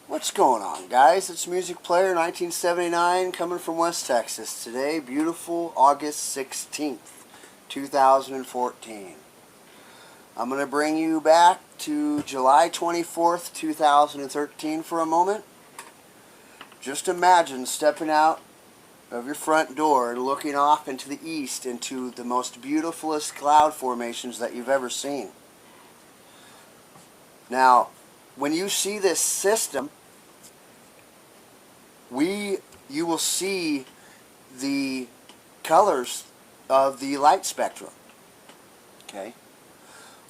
What's going on, guys? It's Music Player 1979 coming from West Texas. Today, beautiful August 16th, 2014. I'm going to bring you back to July 24th, 2013 for a moment. Just imagine stepping out of your front door and looking off into the east into the most beautifulest cloud formations that you've ever seen. Now, when you see this system, you will see the colors of the light spectrum, okay,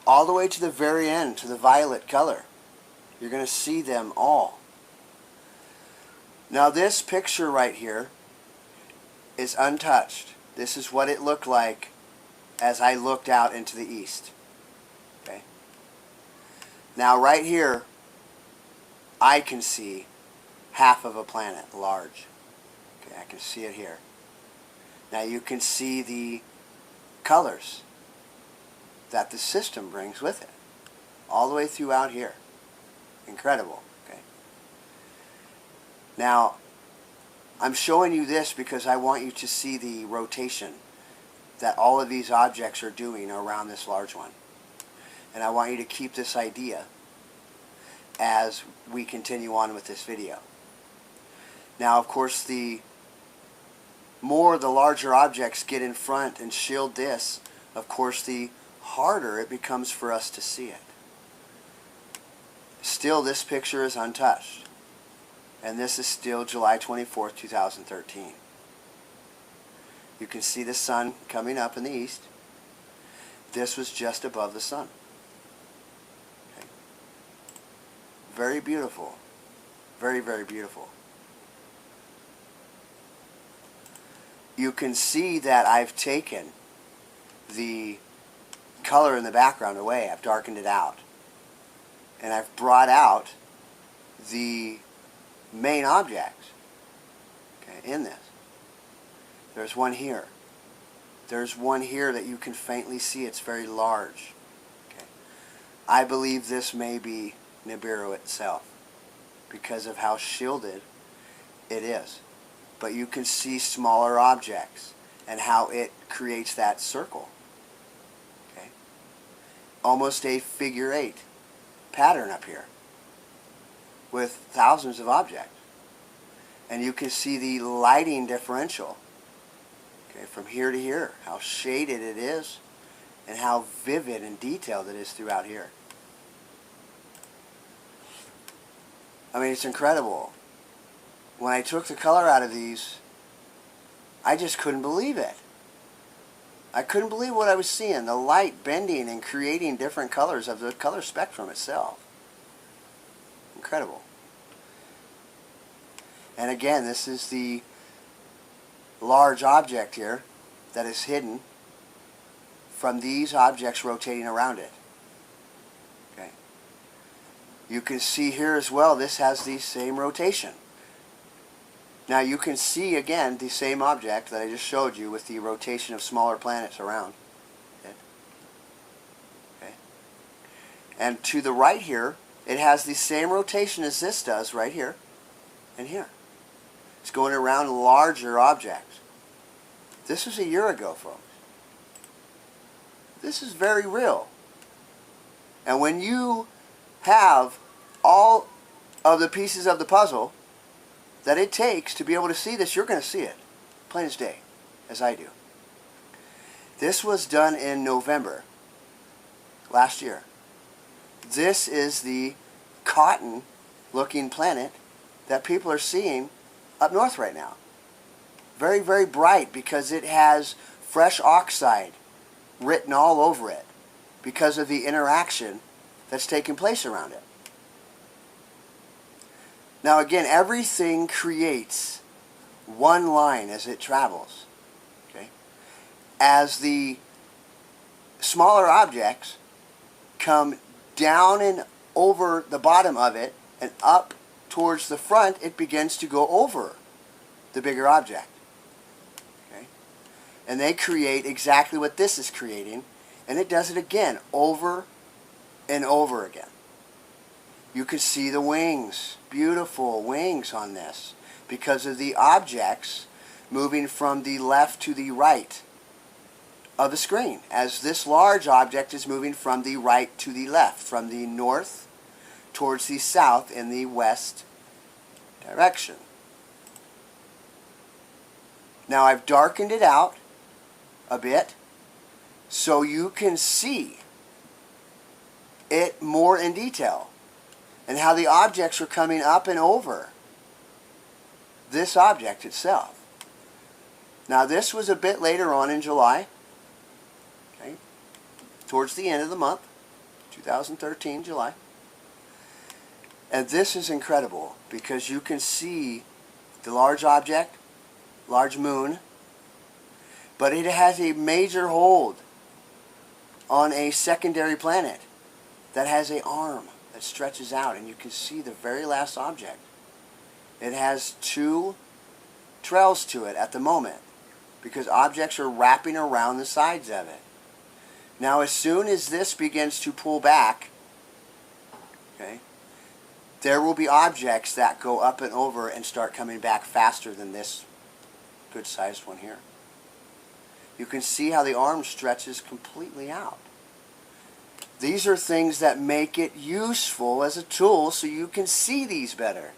all the way to the very end, to the violet color. You're going to see them all. Now this picture right here is untouched. This is what it looked like as I looked out into the east. Okay. Now right here, I can see half of a planet, large. Okay, I can see it here. Now you can see the colors that the system brings with it, all the way throughout here. Incredible. Okay. Now, I'm showing you this because I want you to see the rotation that all of these objects are doing around this large one. And I want you to keep this idea as we continue on with this video. Now, of course, the larger objects get in front and shield this, of course, the harder it becomes for us to see it. Still, this picture is untouched. And this is still July 24th, 2013. You can see the sun coming up in the east. This was just above the sun. Okay. Very beautiful. Very, very beautiful. You can see that I've taken the color in the background away. I've darkened it out. And I've brought out the main objects, okay, in this. There's one here. There's one here that you can faintly see. It's very large. Okay. I believe this may be Nibiru itself because of how shielded it is. But you can see smaller objects and how it creates that circle. Okay. Almost a figure 8 pattern up here with thousands of objects. And you can see the lighting differential, okay, from here to here, how shaded it is and how vivid and detailed it is throughout here. I mean, it's incredible. When I took the color out of these, I just couldn't believe it. I couldn't believe what I was seeing. The light bending and creating different colors of the color spectrum itself. Incredible. And again, this is the large object here that is hidden from these objects rotating around it. Okay. You can see here as well, this has the same rotation. Now you can see again the same object that I just showed you with the rotation of smaller planets around it. Okay. And to the right here, it has the same rotation as this does right here and here. It's going around larger objects. This was a year ago, folks. This is very real. And when you have all of the pieces of the puzzle that it takes to be able to see this, you're going to see it, plain as day, as I do. This was done in November last year. This is the cotton-looking planet that people are seeing up north right now. Very, very bright because it has fresh oxide written all over it because of the interaction that's taking place around it. Now again, everything creates one line as it travels. Okay? As the smaller objects come down and over the bottom of it and up towards the front, it begins to go over the bigger object. Okay? And they create exactly what this is creating, and it does it again over and over again. You can see the wings, beautiful wings on this, because of the objects moving from the left to the right of the screen, as this large object is moving from the right to the left, from the north towards the south in the west direction. Now I've darkened it out a bit so you can see it more in detail and how the objects are coming up and over this object itself. Now this was a bit later on in July, okay, towards the end of the month, 2013, July. And this is incredible because you can see the large object, large moon, but it has a major hold on a secondary planet that has an arm that stretches out, and you can see the very last object. It has two trails to it at the moment because objects are wrapping around the sides of it. Now as soon as this begins to pull back, okay, there will be objects that go up and over and start coming back faster than this good sized one here. You can see how the arm stretches completely out. These are things that make it useful as a tool so you can see these better.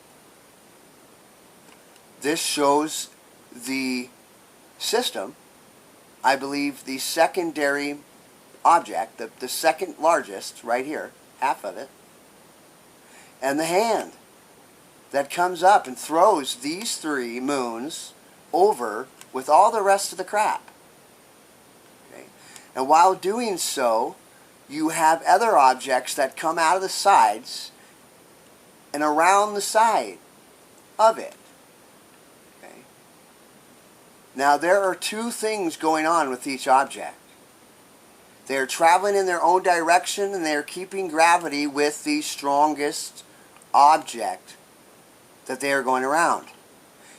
This shows the system, I believe the secondary object, the second largest right here, half of it, and the hand that comes up and throws these three moons over with all the rest of the crap. Okay? And while doing so, you have other objects that come out of the sides and around the side of it. Okay? Now there are two things going on with each object. They are traveling in their own direction and they are keeping gravity with the strongest object that they are going around.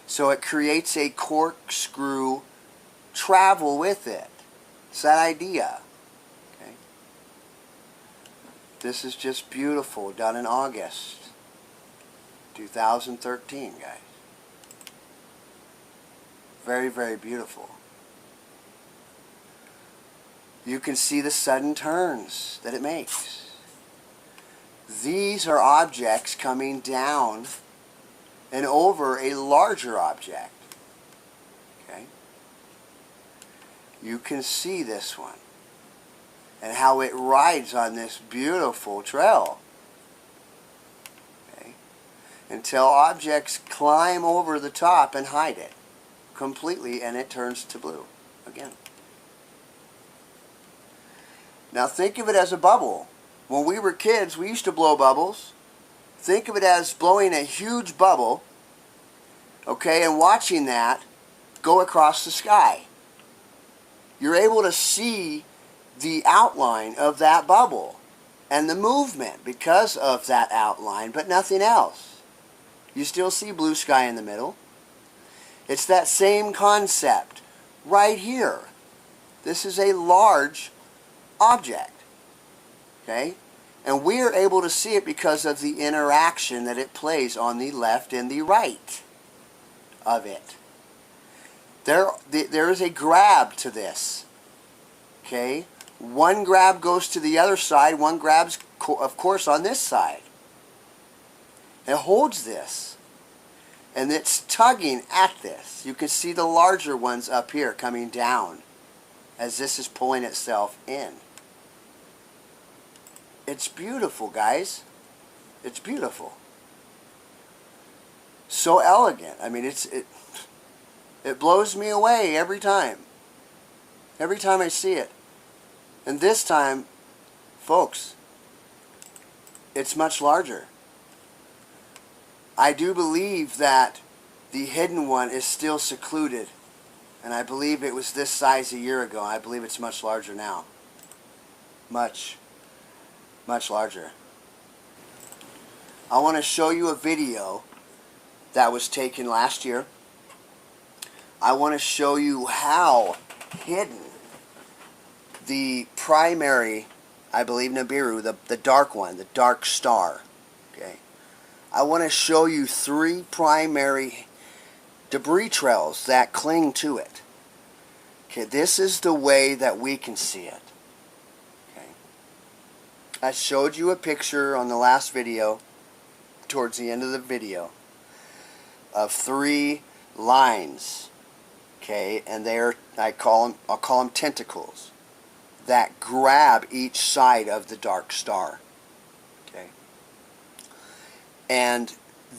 So it creates a corkscrew travel with it. It's that idea. Okay? This is just beautiful, done in August 2013, guys. Very, very beautiful. You can see the sudden turns that it makes. These are objects coming down and over a larger object. Okay? You can see this one and how it rides on this beautiful trail. Okay? Until objects climb over the top and hide it completely and it turns to blue again. Now think of it as a bubble. When we were kids, we used to blow bubbles. Think of it as blowing a huge bubble, okay, and watching that go across the sky. You're able to see the outline of that bubble and the movement because of that outline, but nothing else. You still see blue sky in the middle. It's that same concept right here. This is a large object. Okay? And we are able to see it because of the interaction that it plays on the left and the right of it. There is a grab to this. Okay? One grab goes to the other side, one grabs, of course, on this side. It holds this. And it's tugging at this. You can see the larger ones up here coming down as this is pulling itself in. It's beautiful, guys. It's beautiful. So elegant. I mean, it blows me away every time. Every time I see it. And this time, folks, it's much larger. I do believe that the hidden one is still secluded. And I believe it was this size a year ago. I believe it's much larger now. Much larger. I want to show you a video that was taken last year. I want to show you how hidden the primary, I believe, Nibiru, the dark one, the dark star, Okay, I want to show you 3 primary debris trails that cling to it. Okay, this is the way that we can see it. Okay, I showed you a picture on the last video, towards the end of the video, of 3 lines. Okay, and I'll call them tentacles that grab each side of the dark star. Okay, and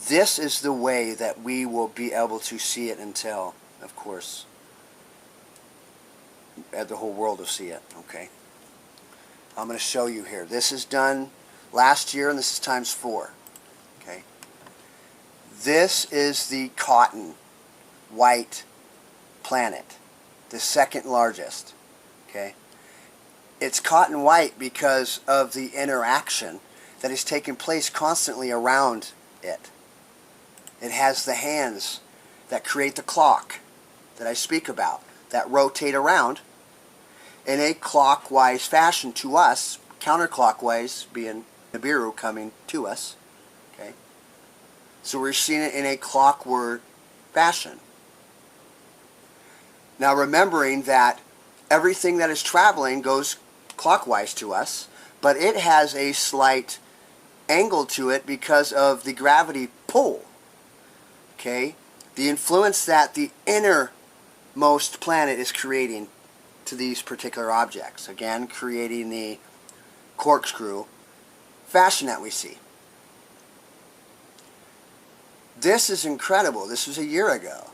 this is the way that we will be able to see it until, of course, the whole world will see it. Okay, I'm going to show you here. This is done last year, and this is times 4. Okay, this is the cotton white planet, the second largest. Okay, it's cotton white because of the interaction that is taking place constantly around it. It has the hands that create the clock that I speak about, that rotate around in a clockwise fashion to us, counterclockwise being Nibiru coming to us. Okay, so we're seeing it in a clockwork fashion. Now, remembering that everything that is traveling goes clockwise to us, but it has a slight angle to it because of the gravity pull. Okay, the influence that the innermost planet is creating to these particular objects. Again, creating the corkscrew fashion that we see. This is incredible. This was a year ago.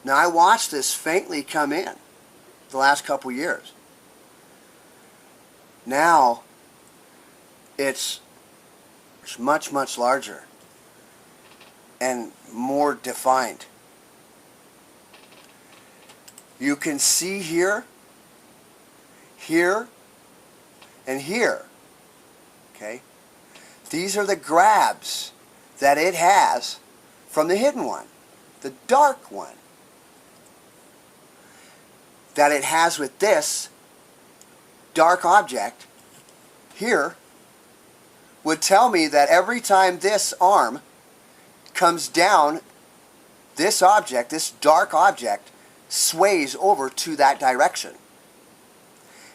Now, I watched this faintly come in the last couple years. Now, it's much, much larger and more defined. You can see here, here, and here. Okay? These are the grabs that it has from the hidden one, the dark one, that it has with this dark object here, would tell me that every time this arm comes down, this object, this dark object, sways over to that direction.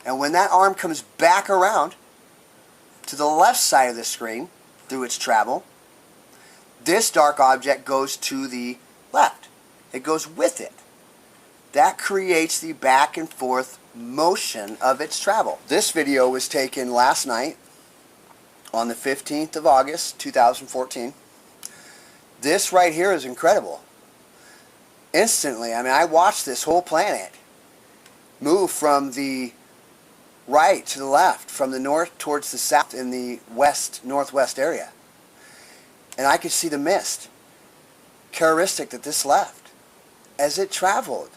And when that arm comes back around to the left side of the screen through its travel, this dark object goes to the left. It goes with it. That creates the back and forth motion of its travel. This video was taken last night on the 15th of August 2014. This right here is incredible. Instantly, I mean, I watched this whole planet move from the right to the left, from the north towards the south in the west, northwest area. And I could see the mist characteristic that this left as it traveled.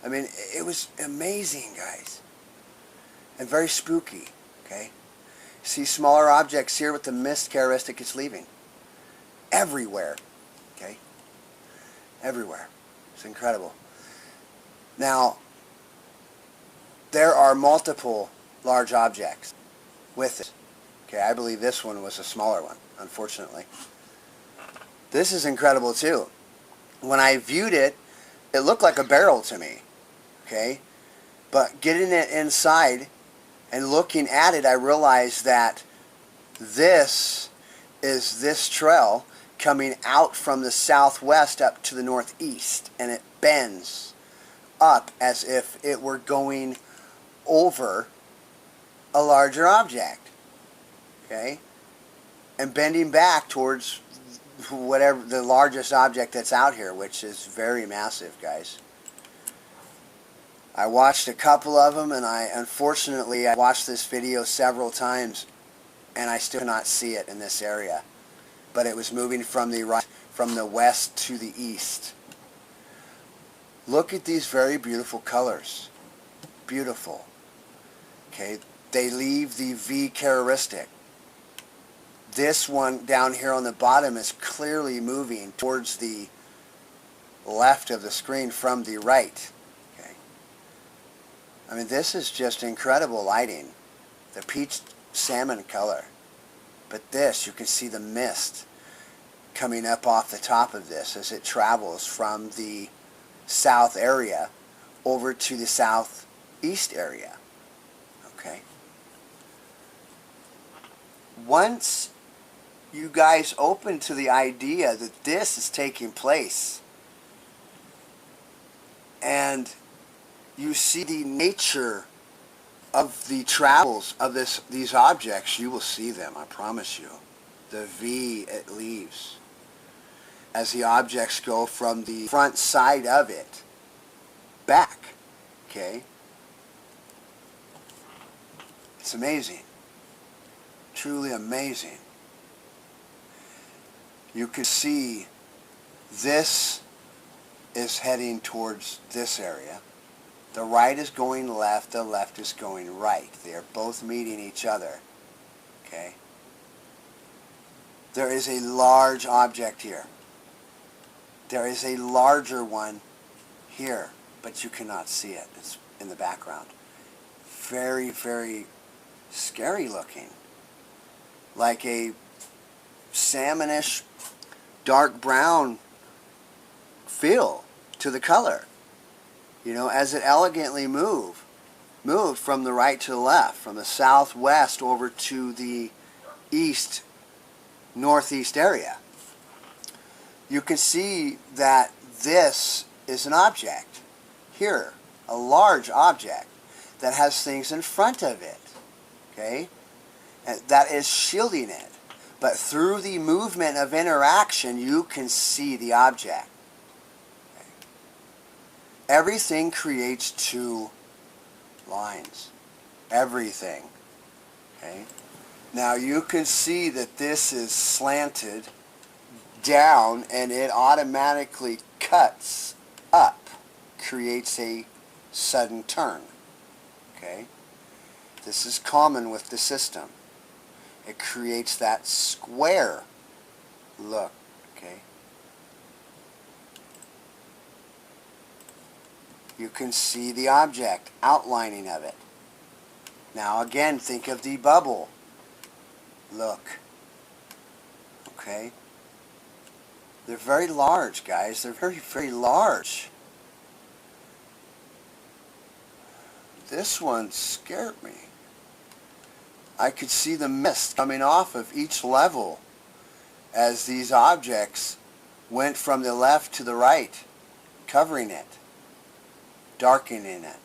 I mean, it was amazing, guys, and very spooky. Okay, see smaller objects here with the mist characteristic it's leaving everywhere. Okay, everywhere. It's incredible. Now, there are multiple large objects with it. Okay, I believe this one was a smaller one, unfortunately. This is incredible too. When I viewed it, it looked like a barrel to me. Okay, but getting it inside and looking at it, I realized that this is this trail coming out from the southwest up to the northeast, and it bends up as if it were going over a larger object. Okay, and bending back towards whatever the largest object that's out here, which is very massive, guys. I watched a couple of them, and unfortunately I watched this video several times, and I still cannot see it in this area. But it was moving from the right, from the west to the east. Look at these very beautiful colors. Beautiful. Okay, they leave the V characteristic. This one down here on the bottom is clearly moving towards the left of the screen from the right. Okay, I mean, this is just incredible lighting. The peach salmon color. But this, you can see the mist coming up off the top of this as it travels from the south area over to the southeast area. Okay. Once you guys open to the idea that this is taking place and you see the nature of the travels of these objects, you will see them, I promise you. The V it leaves as the objects go from the front side of it back. Okay? It's amazing. Truly amazing. You can see this is heading towards this area. The right is going left, the left is going right. They are both meeting each other. Okay? There is a large object here. There is a larger one here, but you cannot see it. It's in the background. Very, very scary looking. Like a salmonish, dark brown feel to the color. You know, as it elegantly moved from the right to the left, from the southwest over to the east, northeast area. You can see that this is an object here, a large object that has things in front of it, okay, and that is shielding it. But through the movement of interaction, you can see the object. Okay. Everything creates two lines. Everything. Okay. Now you can see that this is slanted down and it automatically cuts up, creates a sudden turn. Okay? This is common with the system. It creates that square look. Okay? You can see the object, outlining of it. Now again, think of the bubble. Look. Okay? They're very large, guys. They're very, very large. This one scared me. I could see the mist coming off of each level as these objects went from the left to the right, covering it, darkening it.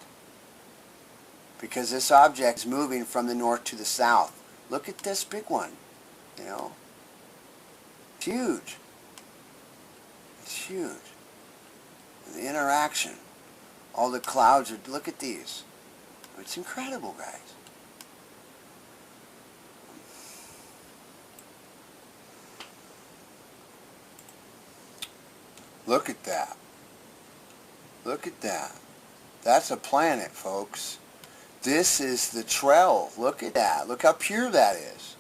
Because this object is moving from the north to the south. Look at this big one, you know. It's huge. It's huge. The interaction. All the clouds are, look at these. It's incredible, guys. Look at that. Look at that. That's a planet, folks. This is the trail. Look at that. Look how pure that is.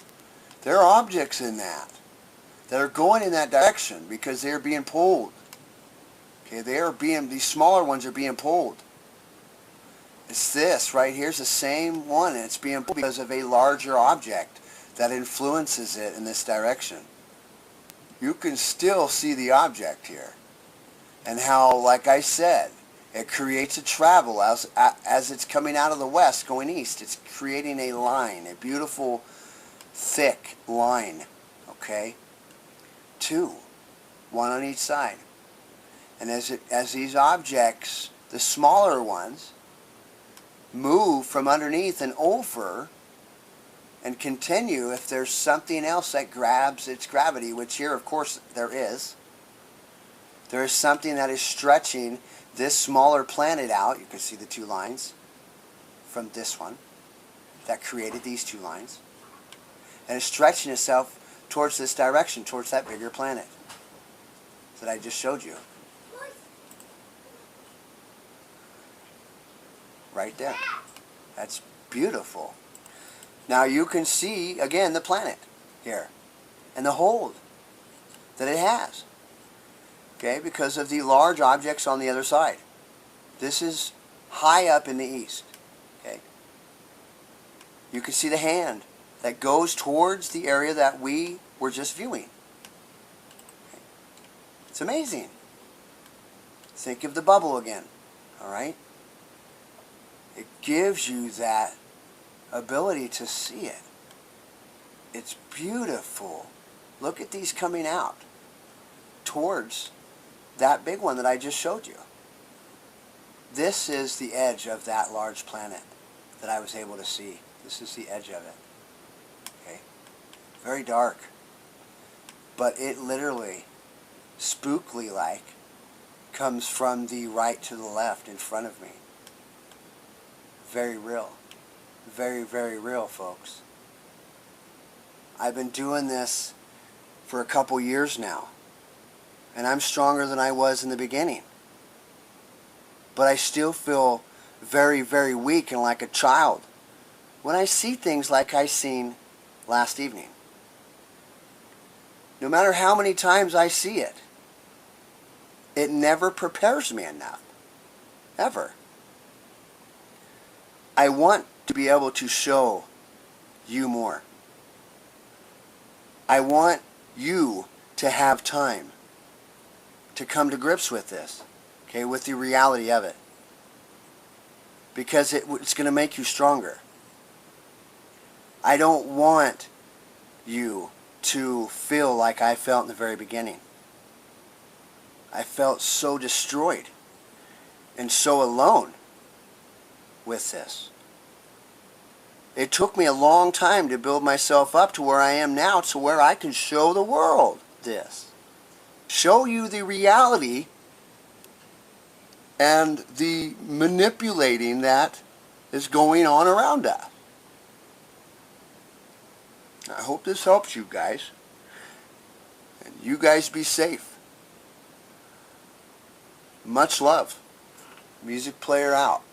There are objects in that are going in that direction because they're being pulled. Okay, these smaller ones are being pulled. It's this right here is the same one, and it's being pulled because of a larger object that influences it in this direction. You can still see the object here. And how, like I said, it creates a travel as it's coming out of the west going east. It's creating a line, a beautiful, thick line. Okay? Two. One on each side. And as these objects, the smaller ones, move from underneath and over and continue, if there's something else that grabs its gravity, which here, of course, there is something that is stretching this smaller planet out. You can see the two lines from this one that created these two lines. And it's stretching itself towards this direction, towards that bigger planet that I just showed you. Right there. That's beautiful. Now you can see, again, the planet here and the hold that it has. Okay, because of the large objects on the other side. This is high up in the east. Okay. You can see the hand that goes towards the area that we were just viewing. It's amazing. Think of the bubble again, all right? It gives you that ability to see it. It's beautiful. Look at these coming out towards that big one that I just showed you. This is the edge of that large planet that I was able to see. This is the edge of it. Okay? Very dark. But it literally, spookly like, comes from the right to the left in front of me. Very real. Very, very real, folks. I've been doing this for a couple years now. And I'm stronger than I was in the beginning. But I still feel very, very weak and like a child when I see things like I seen last evening. No matter how many times I see it, it never prepares me enough. Ever. I want to be able to show you more. I want you to have time to come to grips with this, okay, with the reality of it. Because it's going to make you stronger. I don't want you to feel like I felt in the very beginning. I felt so destroyed and so alone with this. It took me a long time to build myself up to where I am now, to where I can show the world this. Show you the reality and the manipulating that is going on around us. I hope this helps you guys. And you guys be safe. Much love. Music player out.